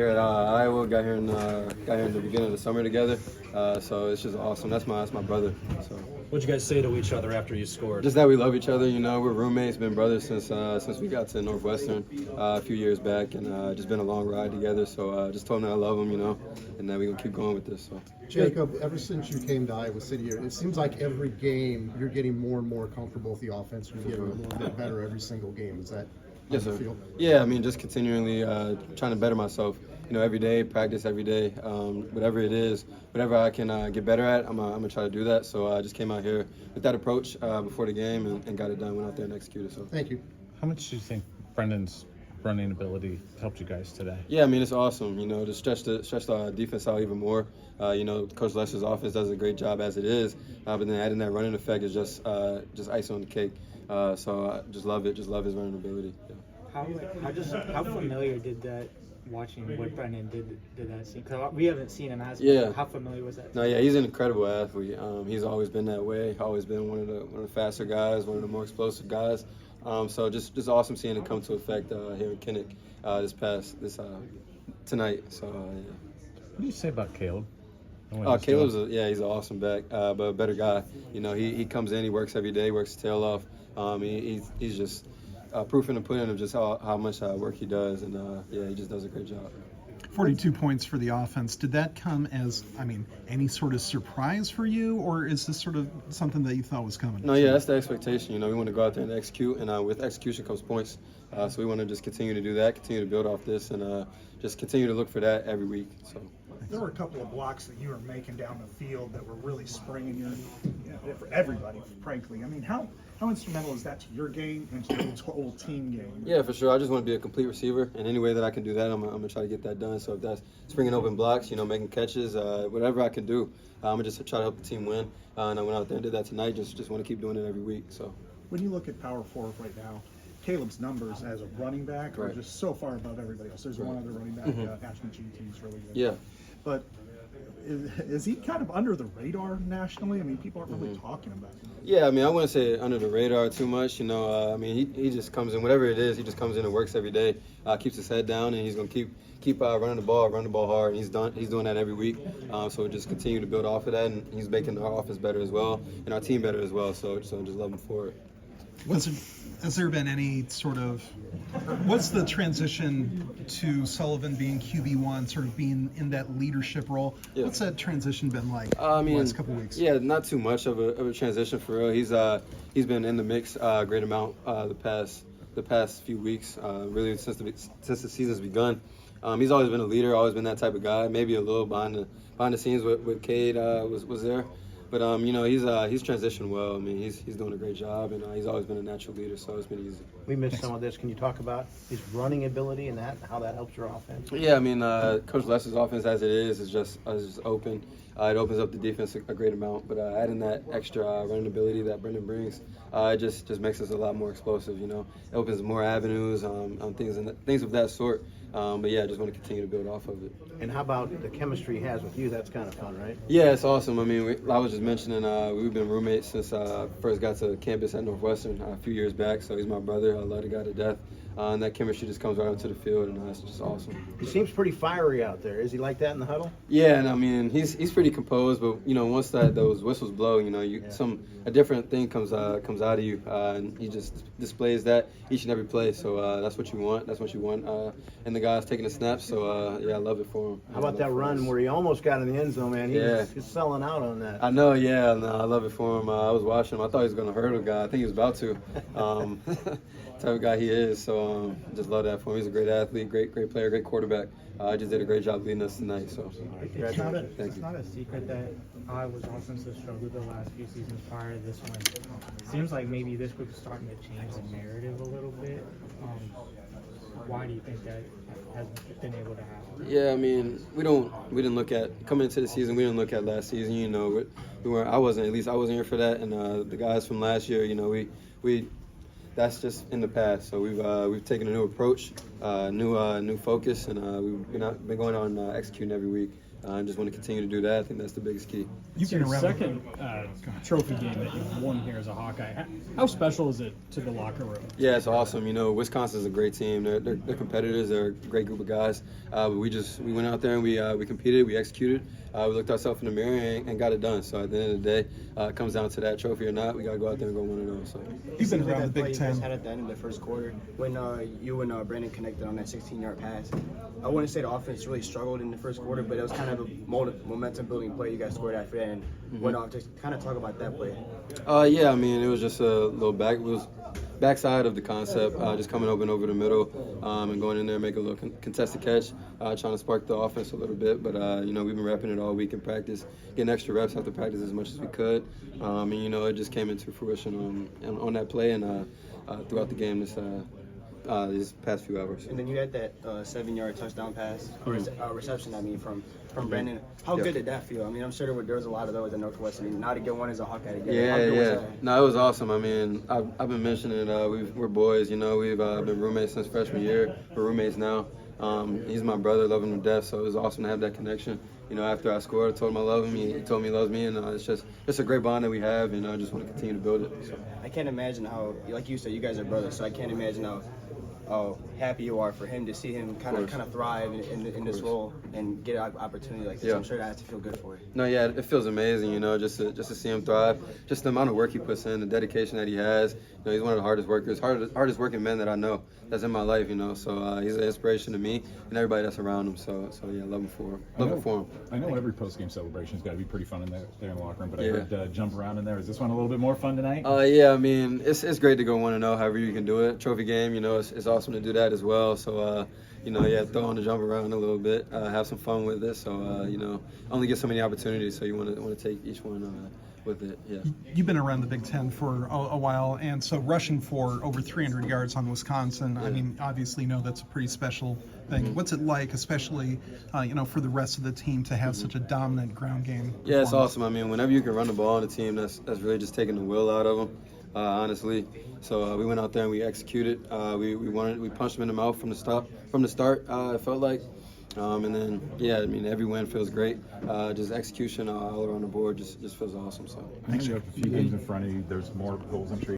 Here at Iowa, got here in the beginning of the summer together, so it's just awesome. That's my brother. So What'd you guys say to each other after you scored? just that we love each other. You know, we're roommates, been brothers since we got to Northwestern a few years back, and just been a long ride together. So just told him that I love him, you know, and that we gonna keep going with this. So. Jacob, ever since you came to Iowa City, it seems like every game you're getting more and more comfortable with the offense. You're getting a little bit better every single game. Is that how Yes, you sir. feel? Yeah, I mean, just continually trying to better myself. You know, every day, practice every day, whatever it is, whatever I can get better at, I'm gonna try to do that. So I just came out here with that approach before the game and got it done. Went out there and executed. So Thank you. How much do you think Brendan's running ability helped you guys today? yeah, I mean, it's awesome. You know, to stretch the defense out even more. You know, Coach Lester's offense does a great job as it is, but then adding that running effect is just icing on the cake. So I just love it. Just love his running ability. Yeah. How familiar did that watching what Brendan did that seem? Because we haven't seen him as Yeah. How familiar was that? No, yeah, he's an incredible athlete. He's always been that way. Always been one of the faster guys, one of the more explosive guys. So just awesome seeing it come to effect here in Kinnick tonight. So yeah. What do you say about Caleb? And what he's Caleb's doing? he's an awesome back, but a better guy. You know, he comes in, he works every day, works his tail off. He's just proof in the pudding of just how much work he does, and yeah, he just does a great job. 42 points for the offense. Did that come as, any sort of surprise for you, or is this sort of something that you thought was coming? No, yeah, that's the expectation. You know, we want to go out there and execute, and with execution comes points. So we want to just continue to do that, continue to build off this, and just continue to look for that every week. So. There were a couple of blocks that you were making down the field that were really springing for everybody, frankly. I mean, how instrumental is that to your game and to the whole team game? Yeah, for sure. I just want to be a complete receiver, and any way that I can do that, I'm gonna try to get that done. So if that's springing open blocks, you know, making catches, whatever I can do, I'm gonna just try to help the team win. And I went out there and did that tonight. Just want to keep doing it every week. So. When you look at power forward right now, Caleb's numbers as a running back are just so far above everybody else. There's one other running back, Ashton GT, is really good. Yeah. But is he kind of under the radar nationally? I mean, people aren't really talking about him. Yeah, I mean, I wouldn't say under the radar too much. You know, I mean, he just comes in, whatever it is, he just comes in and works every day, keeps his head down, and he's gonna keep running the ball hard. And he's doing that every week. So we just continue to build off of that, and he's making our offense better as well, and our team better as well. So just love him for it. Has there been any sort of, what's the transition to Sullivan being QB1, sort of being in that leadership role? Yeah. What's that transition been like I mean, the last couple of weeks? Yeah, not too much of a transition for real. He's been in the mix a great amount the past few weeks, really since the season's begun. He's always been a leader, always been that type of guy. Maybe a little behind the scenes with Cade was there. But you know, he's transitioned well. I mean, he's doing a great job, and he's always been a natural leader, so it's been easy. We missed some of this. Can you talk about his running ability and how that helps your offense? Yeah, I mean, Coach Lester's offense as it is just open. It opens up the defense a great amount, but adding that extra running ability that Brendan brings, it just makes us a lot more explosive. You know, it opens more avenues on things of that sort. But yeah, I just want to continue to build off of it. And how about the chemistry he has with you? That's kind of fun, right? Yeah, it's awesome. I mean, I was just mentioning we've been roommates since first got to campus at Northwestern a few years back. So he's my brother. I love the guy to death. And that chemistry just comes right onto the field, and it's just awesome. He seems pretty fiery out there. Is he like that in the huddle? Yeah, and I mean he's pretty composed, but you know once those whistles blow, you know a different thing comes out of you, and he just displays that each and every play. So that's what you want. That's what you want. And the guy's taking the snaps, so yeah, I love it for him. How about that run where he almost got in the end zone, man? He's selling out on that. I know, yeah, no, I love it for him. I was watching him. I thought he was going to hurt a guy. I think he was about to. Type of guy he is. So just love that for him. He's a great athlete, great player, great quarterback. Just did a great job leading us tonight. So It's not Thank you. a secret that Iowa's offense has struggled the last few seasons prior to this one. Seems like maybe this group is starting to change the narrative a little bit. Why do you think that hasn't been able to happen? Yeah, I mean, we didn't look at coming into the season. We didn't look at last season. You know, we weren't. I wasn't here for that. And the guys from last year, you know, we that's just in the past. So we've taken a new approach. new focus, and we've been going on executing every week. I just want to continue to do that. I think that's the biggest key. You've been around. Second trophy game that you've won here as a Hawkeye. How special is it to the locker room? Yeah, it's awesome. You know, Wisconsin's a great team. They're competitors. They're a great group of guys. We went out there and we competed. We executed. We looked ourselves in the mirror and got it done. So at the end of the day, it comes down to that trophy or not. We got to go out there and go 1-0. So You've been around the that play Big you guys Ten. had at the end of the first quarter when you and Brendan connected on that 16-yard pass. I wouldn't say the offense really struggled in the first quarter, but it was kind of a momentum-building play you guys scored after that and went off. Just kind of talk about that play. Yeah, I mean, it was just a little backside of the concept, just coming open over the middle and going in there, make a little contested catch, trying to spark the offense a little bit. But you know, we've been repping it all week in practice, getting extra reps after practice as much as we could. And you know, it just came into fruition on that play and throughout the game these past few hours. And then you had that 7-yard touchdown pass, or reception, I mean, from Brendan. How Yeah. good did that feel? I mean, I'm sure there was a lot of those at Northwestern. And now to get one as a Hawkeye together. Yeah, how good was yeah. that? No, it was awesome. I mean, I've been mentioning we're boys. You know, we've been roommates since freshman year. We're roommates now. He's my brother, love him to death. So it was awesome to have that connection. You know, after I scored, I told him I love him. He told me he loves me, and it's just a great bond that we have. And I just want to continue to build it. So. I can't imagine how, like you said, you guys are brothers, so I can't imagine how happy you are for him to see him kind of thrive in this role and get an opportunity like this. Yeah. I'm sure that has to feel good for you. No, yeah, it feels amazing, you know, just to see him thrive, just the amount of work he puts in, the dedication that he has. You know, he's one of the hardest working men that I know that's in my life, you know. So he's an inspiration to me and everybody that's around him. So yeah, love him for him. I know every post-game celebration's got to be pretty fun in there in the locker room, but Yeah. I heard jump around in there. Is this one a little bit more fun tonight? Yeah, I mean, it's great to go 1-0, however you can do it. Trophy game, you know, it's awesome to do that as well. So, you know, yeah, throw on the jump around a little bit, have some fun with it. So, you know, only get so many opportunities, so you want to take each one with it. Yeah. You've been around the Big Ten for a while, and so rushing for over 300 yards on Wisconsin, I mean, obviously, you know that's a pretty special thing. What's it like, especially, you know, for the rest of the team to have such a dominant ground game? Yeah, it's performance? awesome. I mean, whenever you can run the ball on a team, that's really just taking the will out of them, honestly. So we went out there and we executed. We punched them in the mouth from the start. It felt like. And then, yeah, I mean, every win feels great. Just execution all around the board just feels awesome. So. I know you have a few games in front of you. There's more goals I'm sure